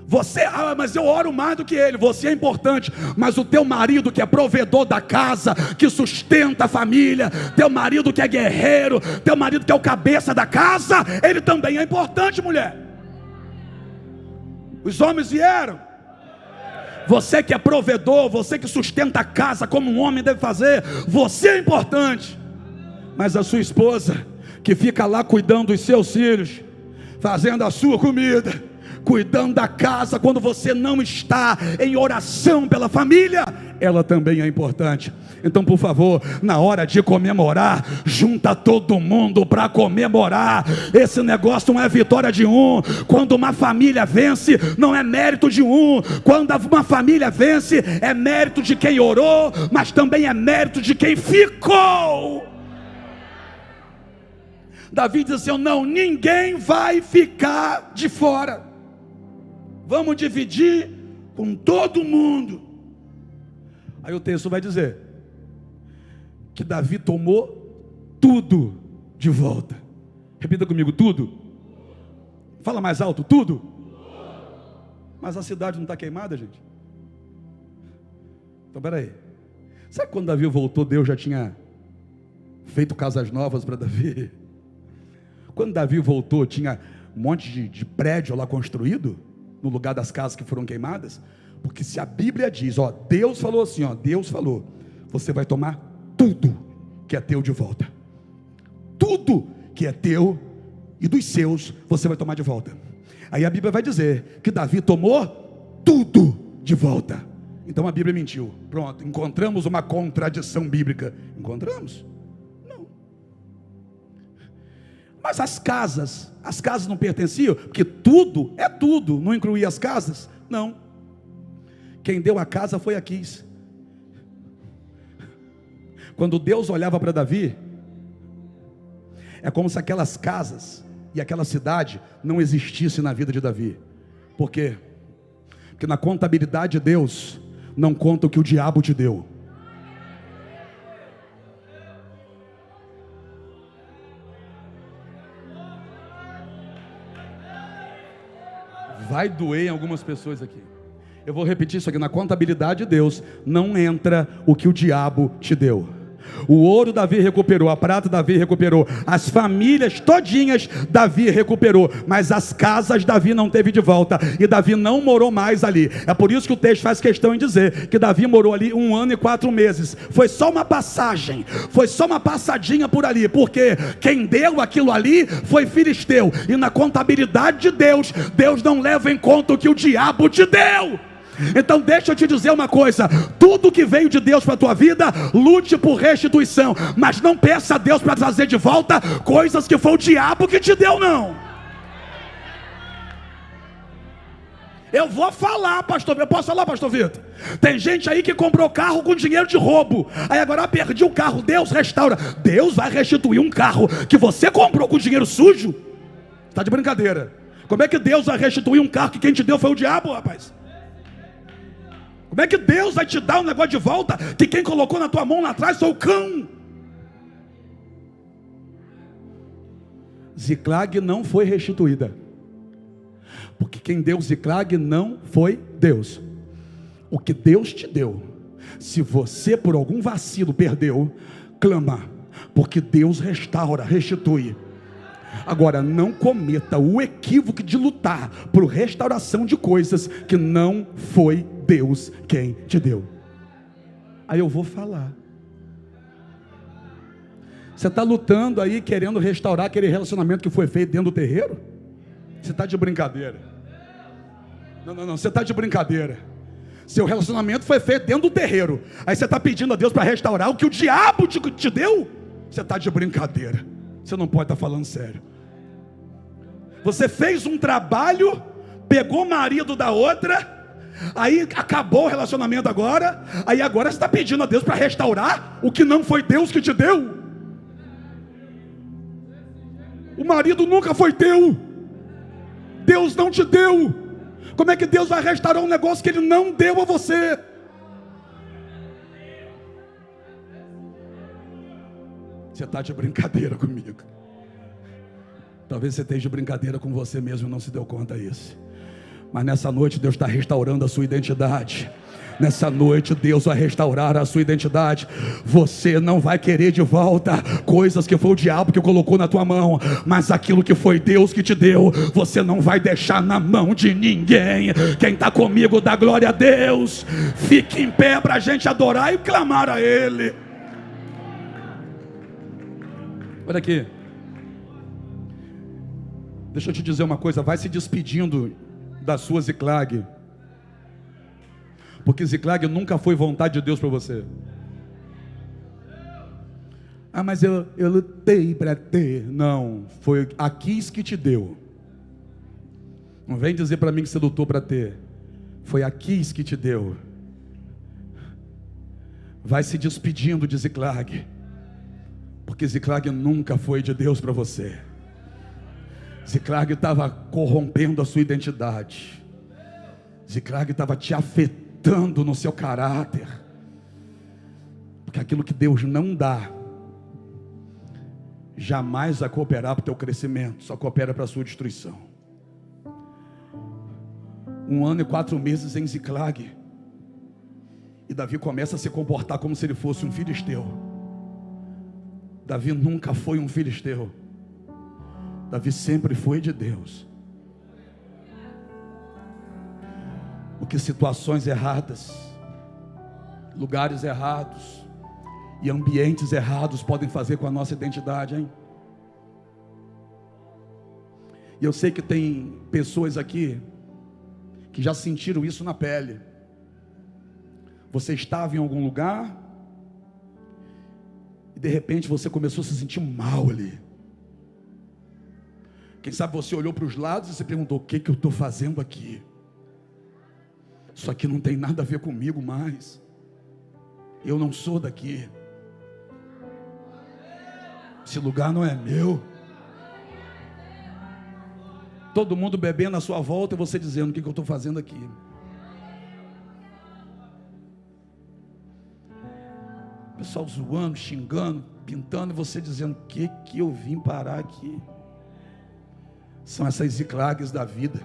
Você, mas eu oro mais do que ele. Você é importante, mas o teu marido que é provedor da casa, que sustenta a família, teu marido que é guerreiro, teu marido que é o cabeça da casa, ele também é importante, mulher. Os homens vieram. Você que é provedor, você que sustenta a casa como um homem deve fazer, você é importante. Mas a sua esposa, que fica lá cuidando dos seus filhos, fazendo a sua comida, cuidando da casa quando você não está em oração pela família, ela também é importante. Então, por favor, na hora de comemorar, junta todo mundo para comemorar. Esse negócio não é vitória de um. Quando uma família vence, não é mérito de um. Quando uma família vence, é mérito de quem orou, mas também é mérito de quem ficou. Davi diz assim: não, ninguém vai ficar de fora. Vamos dividir com todo mundo. Aí o texto vai dizer que Davi tomou tudo de volta. Repita comigo: tudo. Fala mais alto: tudo. Mas a cidade não está queimada, gente? Então peraí, sabe quando Davi voltou, Deus já tinha feito casas novas para Davi? Quando Davi voltou, tinha um monte de prédio lá construído no lugar das casas que foram queimadas. Porque se a Bíblia diz, Deus falou assim, Deus falou, você vai tomar tudo que é teu de volta. Tudo que é teu e dos seus, você vai tomar de volta. Aí a Bíblia vai dizer que Davi tomou tudo de volta. Então a Bíblia mentiu. Pronto, encontramos uma contradição bíblica. Encontramos? Não. Mas as casas não pertenciam, porque tudo é tudo, não incluía as casas? Não. Quem deu a casa foi Aquis. Quando Deus olhava para Davi, é como se aquelas casas e aquela cidade não existissem na vida de Davi. Por quê? Porque na contabilidade de Deus não conta o que o diabo te deu. Vai doer em algumas pessoas aqui. Eu vou repetir isso aqui: na contabilidade de Deus não entra o que o diabo te deu. O ouro Davi recuperou, a prata Davi recuperou, as famílias todinhas Davi recuperou, mas as casas Davi não teve de volta, e Davi não morou mais ali. É por isso que o texto faz questão em dizer que Davi morou ali 1 ano e 4 meses. Foi só uma passagem, foi só uma passadinha por ali, porque quem deu aquilo ali foi filisteu, e na contabilidade de Deus, Deus não leva em conta o que o diabo te deu. Então deixa eu te dizer uma coisa: tudo que veio de Deus para a tua vida, lute por restituição, mas não peça a Deus para trazer de volta coisas que foi o diabo que te deu, não. Eu vou falar, pastor, eu posso falar, pastor Vitor? Tem gente aí que comprou carro com dinheiro de roubo, aí agora perdi o carro. Deus restaura. Deus vai restituir um carro que você comprou com dinheiro sujo? Está de brincadeira. Como é que Deus vai restituir um carro que quem te deu foi o diabo, rapaz? Como é que Deus vai te dar um negócio de volta que quem colocou na tua mão lá atrás foi o cão? Ziclag não foi restituída, porque quem deu Ziclag não foi Deus. O que Deus te deu, Se você por algum vacilo perdeu, clama, porque Deus restaura, restitui. Agora, não cometa o equívoco de lutar por restauração de coisas que não foi Deus quem te deu. Aí eu vou falar. Você está lutando aí, querendo restaurar aquele relacionamento que foi feito dentro do terreiro? Você está de brincadeira. Não, você está de brincadeira. Seu relacionamento foi feito dentro do terreiro. Aí você está pedindo a Deus para restaurar o que o diabo te deu? Você está de brincadeira. Você não pode estar falando sério. Você fez um trabalho, pegou o marido da outra, aí acabou o relacionamento agora, aí agora você está pedindo a Deus para restaurar o que não foi Deus que te deu. O marido nunca foi teu. Deus não te deu. Como é que Deus vai restaurar um negócio que Ele não deu a você? Você está de brincadeira comigo. Talvez você esteja de brincadeira com você mesmo e não se deu conta disso. Mas nessa noite Deus está restaurando a sua identidade. Nessa noite Deus vai restaurar a sua identidade. Você não vai querer de volta coisas que foi o diabo que colocou na tua mão, mas aquilo que foi Deus que te deu, você não vai deixar na mão de ninguém. Quem está comigo dá glória a Deus. Fique em pé para a gente adorar e clamar a Ele. Olha aqui. Deixa eu te dizer uma coisa, vai se despedindo da sua Ziclag, porque Ziclag nunca foi vontade de Deus para você. Ah, mas eu lutei para ter. Não, foi a Quis que te deu. Não vem dizer para mim que você lutou para ter. Foi a Quis que te deu. Vai se despedindo de Ziclag, porque Ziclag nunca foi de Deus para você. Ziclag estava corrompendo a sua identidade. Ziclag estava te afetando no seu caráter. Porque aquilo que Deus não dá, jamais vai cooperar para o teu crescimento, só coopera para a sua destruição. 1 ano e 4 meses em Ziclag, e Davi começa a se comportar como se ele fosse um filisteu. Davi nunca foi um filisteu. Davi sempre foi de Deus. O que situações erradas, lugares errados e ambientes errados podem fazer com a nossa identidade, hein? E eu sei que tem pessoas aqui que já sentiram isso na pele. Você estava em algum lugar e de repente você começou a se sentir mal ali. Quem sabe você olhou para os lados e se perguntou: o que eu estou fazendo aqui? Isso aqui não tem nada a ver comigo mais. Eu não sou daqui. Esse lugar não é meu. Todo mundo bebendo à sua volta e você dizendo: o que eu estou fazendo aqui? O pessoal zoando, xingando, pintando, e você dizendo: o que eu vim parar aqui? São essas Ziclags da vida.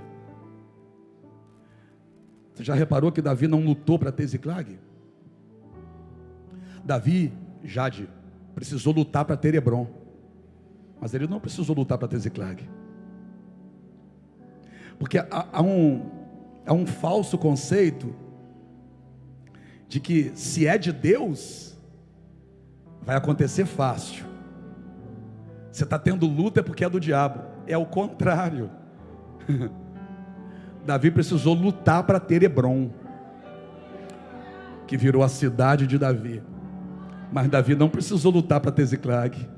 Você já reparou que Davi não lutou para ter Ziclag? Davi, Jade, precisou lutar para ter Hebron, mas ele não precisou lutar para ter Ziclag. Porque há um falso conceito de que se é de Deus, vai acontecer fácil. Você está tendo luta porque é do diabo. É o contrário. Davi precisou lutar para ter Hebron, que virou a cidade de Davi. Mas Davi não precisou lutar para ter Ziclag.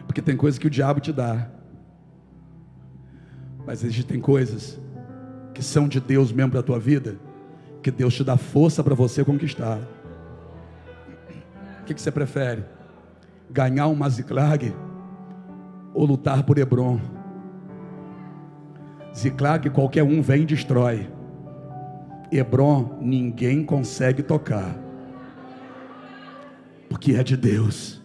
Porque tem coisas que o diabo te dá, mas existem coisas que são de Deus mesmo para a tua vida, que Deus te dá força para você conquistar. O que você prefere? Ganhar uma Ziclag ou lutar por Hebron? Ziclag qualquer um vem e destrói. Hebron ninguém consegue tocar, porque é de Deus.